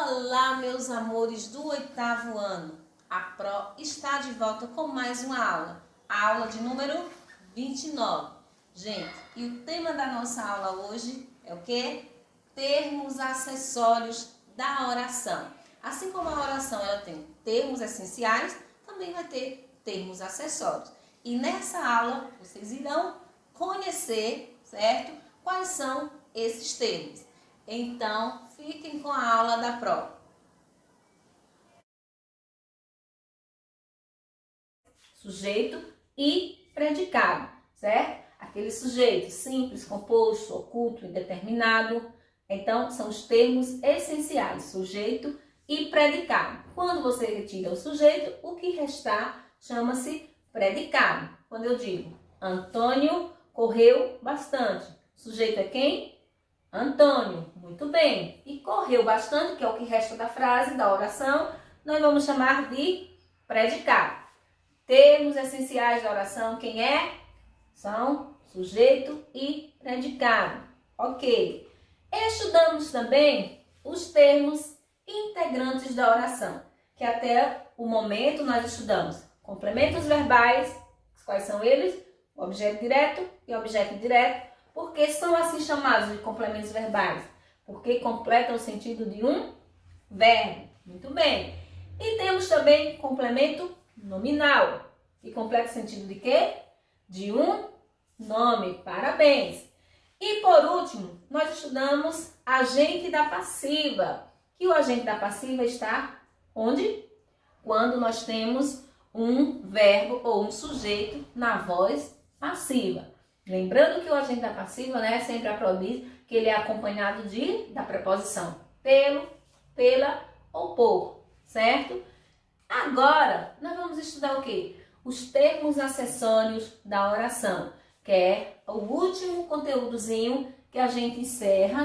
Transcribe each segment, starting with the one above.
Olá, meus amores do 8º ano. A Pro está de volta com mais uma aula. A aula de número 29. Gente, e o tema da nossa aula hoje é o quê? Termos acessórios da oração. Assim como a oração ela tem termos essenciais, também vai ter termos acessórios. E nessa aula vocês irão conhecer, certo? Quais são esses termos. Então, fiquem com a aula da Pro. Sujeito e predicado, certo? Aquele sujeito simples, composto, oculto, indeterminado. Então, são os termos essenciais, sujeito e predicado. Quando você retira o sujeito, o que restar chama-se predicado. Quando eu digo, Antônio correu bastante. O sujeito é quem? Antônio, muito bem. E correu bastante, que é o que resta da frase, da oração, nós vamos chamar de predicado. Termos essenciais da oração, quem é? São sujeito e predicado. Ok. Estudamos também os termos integrantes da oração, que até o momento nós estudamos complementos verbais, quais são eles? O objeto direto e o objeto indireto. Por que são assim chamados de complementos verbais? Porque completam o sentido de um verbo. Muito bem. E temos também complemento nominal, que completa o sentido de quê? De um nome. Parabéns. E por último, nós estudamos agente da passiva. Que o agente da passiva está onde? Quando nós temos um verbo ou um sujeito na voz passiva. Lembrando que o agente da passiva, sempre a Pro diz que ele é acompanhado da preposição pelo, pela ou por, certo? Agora, nós vamos estudar o quê? Os termos acessórios da oração, que é o último conteúdozinho que a gente encerra,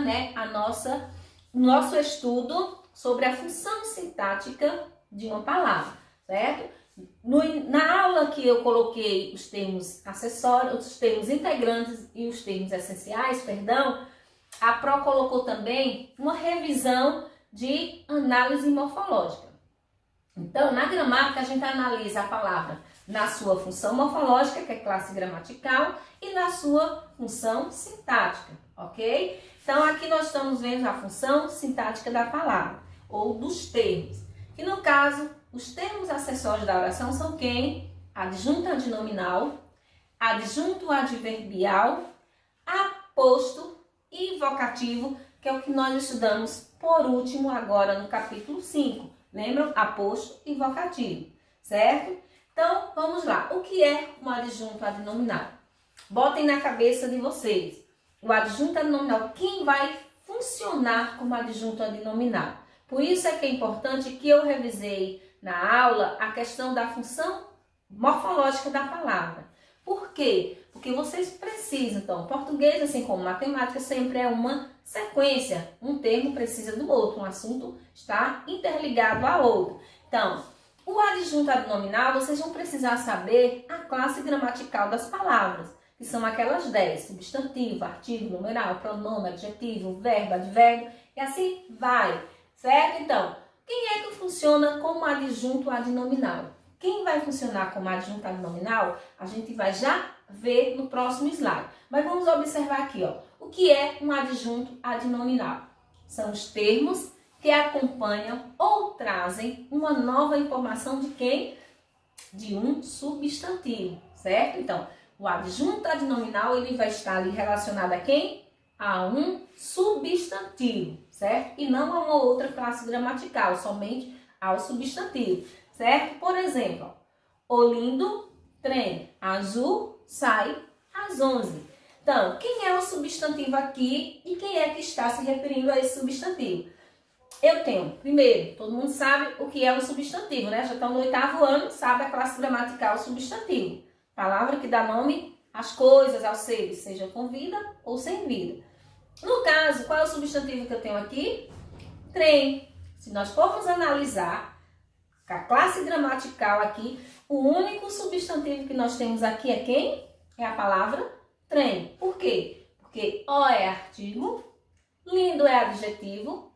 o nosso estudo sobre a função sintática de uma palavra, certo? Na aula que eu coloquei os termos acessórios, os termos integrantes e os termos essenciais, a Pro colocou também uma revisão de análise morfológica. Então, na gramática, a gente analisa a palavra na sua função morfológica, que é classe gramatical, e na sua função sintática, ok? Então, aqui nós estamos vendo a função sintática da palavra, ou dos termos. E no caso, os termos acessórios da oração são quem? Adjunto adnominal, adjunto adverbial, aposto e vocativo, que é o que nós estudamos por último agora no capítulo 5. Lembram? Aposto e vocativo, certo? Então, vamos lá. O que é um adjunto adnominal? Botem na cabeça de vocês. O adjunto adnominal, quem vai funcionar como adjunto adnominal? Por isso é que é importante que eu revisei na aula a questão da função morfológica da palavra. Por quê? Porque vocês precisam, então, português, assim como matemática, sempre é uma sequência. Um termo precisa do outro, um assunto está interligado ao outro. Então, o adjunto adnominal, vocês vão precisar saber a classe gramatical das palavras, que são aquelas 10, substantivo, artigo, numeral, pronome, adjetivo, verbo, advérbio, e assim vai. Certo? Então, quem é que funciona como adjunto adnominal? Quem vai funcionar como adjunto adnominal, a gente vai já ver no próximo slide. Mas vamos observar aqui, ó. O que é um adjunto adnominal? São os termos que acompanham ou trazem uma nova informação de quem? De um substantivo, certo? Então, o adjunto adnominal, ele vai estar ali relacionado a quem? A um substantivo, certo? E não a uma outra classe gramatical, somente ao substantivo, certo? Por exemplo, Olindo, trem, azul, sai às 11. Então, quem é o substantivo aqui e quem é que está se referindo a esse substantivo? Eu tenho, primeiro, todo mundo sabe o que é um substantivo, Já estão no 8º ano, sabe a classe gramatical substantivo. Palavra que dá nome às coisas, aos seres, seja com vida ou sem vida. No caso, qual é o substantivo que eu tenho aqui? Trem. Se nós formos analisar a classe gramatical aqui, o único substantivo que nós temos aqui é quem? É a palavra trem. Por quê? Porque o é artigo, lindo é adjetivo,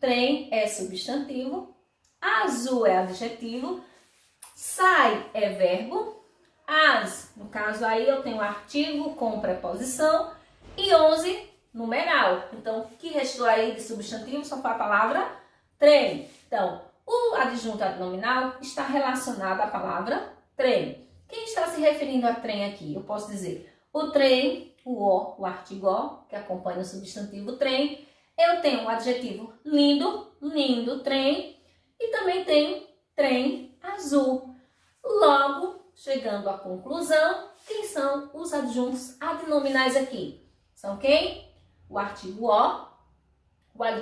trem é substantivo, azul é adjetivo, sai é verbo, as, no caso aí eu tenho artigo com preposição e 11 numeral. Então, o que restou aí de substantivo só foi a palavra trem. Então, o adjunto adnominal está relacionado à palavra trem. Quem está se referindo a trem aqui? Eu posso dizer o trem, o artigo o, que acompanha o substantivo trem. Eu tenho o adjetivo lindo, lindo trem. E também tenho trem azul. Logo, chegando à conclusão, quem são os adjuntos adnominais aqui? São quem? O artigo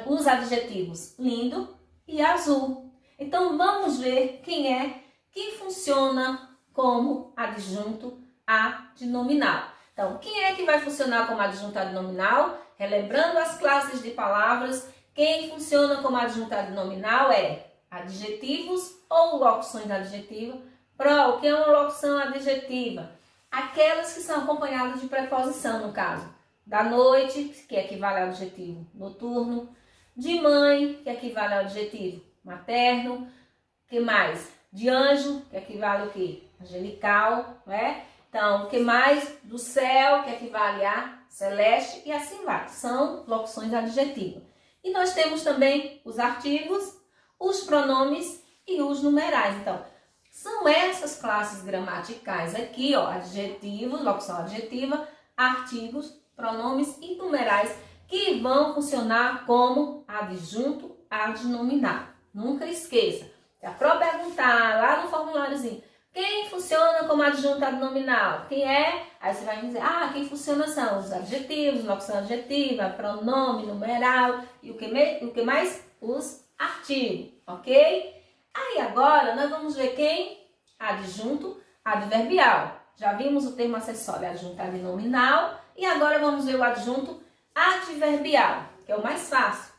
os adjetivos lindo e azul. Então, vamos ver quem é que funciona como adjunto adnominal. Então, quem é que vai funcionar como adjunto adnominal? Relembrando as classes de palavras, quem funciona como adjunto adnominal é adjetivos ou locuções adjetivas. O que é uma locução adjetiva? Aquelas que são acompanhadas de preposição, no caso. Da noite, que equivale ao adjetivo noturno. De mãe, que equivale ao adjetivo materno. Que mais? De anjo, que equivale ao quê? Angelical, né? Então, o que mais? Do céu, que equivale a celeste, e assim vai. São locuções adjetivas. E nós temos também os artigos, os pronomes e os numerais. Então, são essas classes gramaticais aqui, ó, adjetivos, locução adjetiva, artigos, pronomes e numerais, que vão funcionar como adjunto adnominal. Nunca esqueça. Se a prova perguntar lá no formuláriozinho, quem funciona como adjunto adnominal? Quem é? Aí você vai dizer, quem funciona são os adjetivos, locução adjetiva, pronome, numeral e o que mais? Os artigos, ok? Aí agora nós vamos ver quem? Adjunto adverbial. Já vimos o termo acessório adjunto adnominal e agora vamos ver o adjunto adverbial, que é o mais fácil.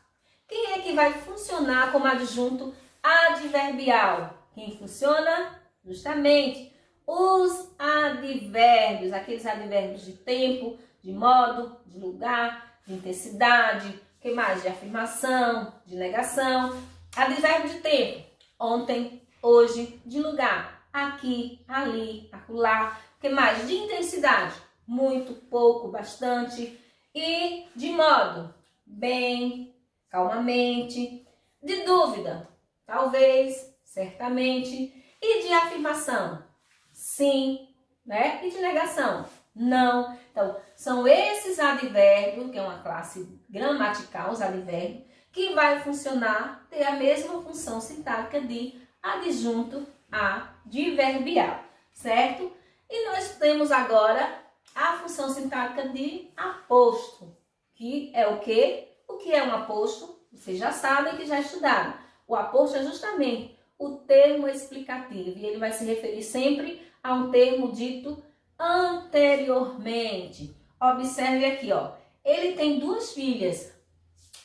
Quem é que vai funcionar como adjunto adverbial? Quem funciona? Justamente os advérbios, aqueles advérbios de tempo, de modo, de lugar, de intensidade, o que mais? De afirmação, de negação. Advérbio de tempo. Ontem, hoje, de lugar, aqui, ali, acolá. O que mais? De intensidade, muito, pouco, bastante. E de modo, bem, calmamente. De dúvida, talvez, certamente. E de afirmação, sim, né? E de negação, não. Então, são esses advérbios, que é uma classe gramatical, os advérbios, que vai funcionar, ter a mesma função sintática de adjunto adverbial, certo? E nós temos agora a função sintática de aposto, que é o quê? O que é um aposto? Vocês já sabem que já estudaram. O aposto é justamente o termo explicativo, e ele vai se referir sempre a um termo dito anteriormente. Observe aqui, ó. Ele tem duas filhas,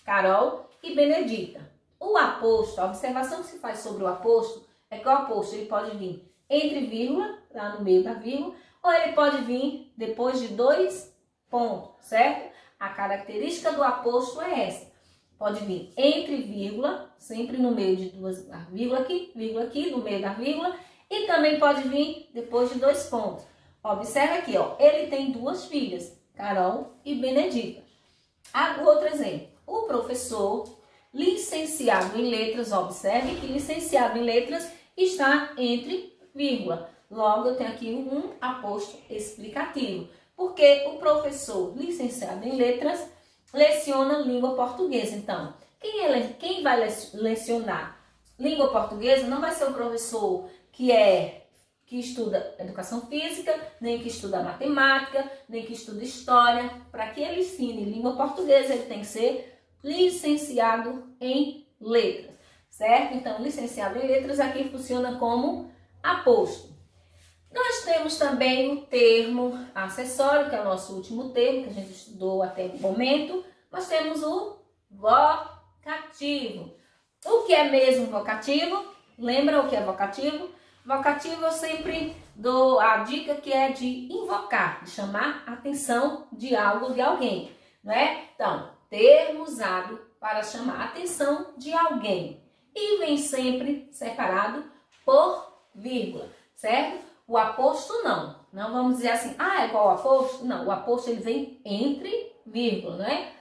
Carol e Benedita. O aposto, a observação que se faz sobre o aposto é que o aposto ele pode vir entre vírgula, lá no meio da vírgula, ou ele pode vir depois de dois pontos, certo? A característica do aposto é essa. Pode vir entre vírgula, sempre no meio de duas, vírgula aqui, no meio da vírgula, e também pode vir depois de dois pontos. Observe aqui, ó, ele tem duas filhas, Carol e Benedita. Outro exemplo, o professor licenciado em letras, observe que licenciado em letras está entre vírgula. Logo, eu tenho aqui um aposto explicativo, porque o professor licenciado em letras leciona língua portuguesa. Então, quem vai lecionar língua portuguesa não vai ser o professor que estuda educação física, nem que estuda matemática, nem que estuda história. Para que ele ensine língua portuguesa, ele tem que ser licenciado em letras, certo? Então, licenciado em letras aqui funciona como aposto. Nós temos também o termo acessório, que é o nosso último termo, que a gente estudou até o momento. Nós temos o vocativo. O que é mesmo vocativo? Lembra o que é vocativo? Vocativo eu sempre dou a dica que é de invocar, de chamar a atenção de algo, de alguém, não é? Então, termo usado para chamar a atenção de alguém. E vem sempre separado por vírgula, certo? O aposto não. Não vamos dizer assim, é qual o aposto? Não, o aposto ele vem entre vírgula, não é?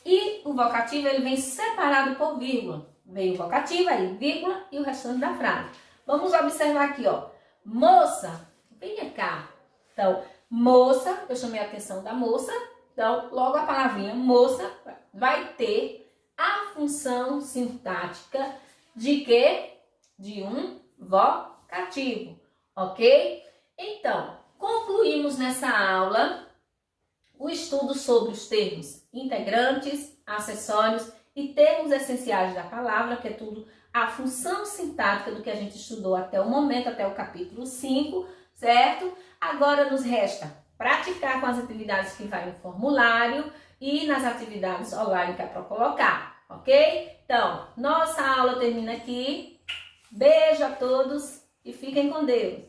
E o vocativo ele vem separado por vírgula. Vem o vocativo, aí vírgula e o restante da frase. Vamos observar aqui, ó. Moça, venha cá. Então, moça, eu chamei a atenção da moça. Então, logo a palavrinha moça vai ter a função sintática de quê? De um vocativo, ok? Então, concluímos nessa aula o estudo sobre os termos integrantes, acessórios e termos essenciais da palavra, que é tudo a função sintática do que a gente estudou até o momento, até o capítulo 5, certo? Agora nos resta praticar com as atividades que vai no formulário e nas atividades online que é para colocar, ok? Então, nossa aula termina aqui. Beijo a todos e fiquem com Deus.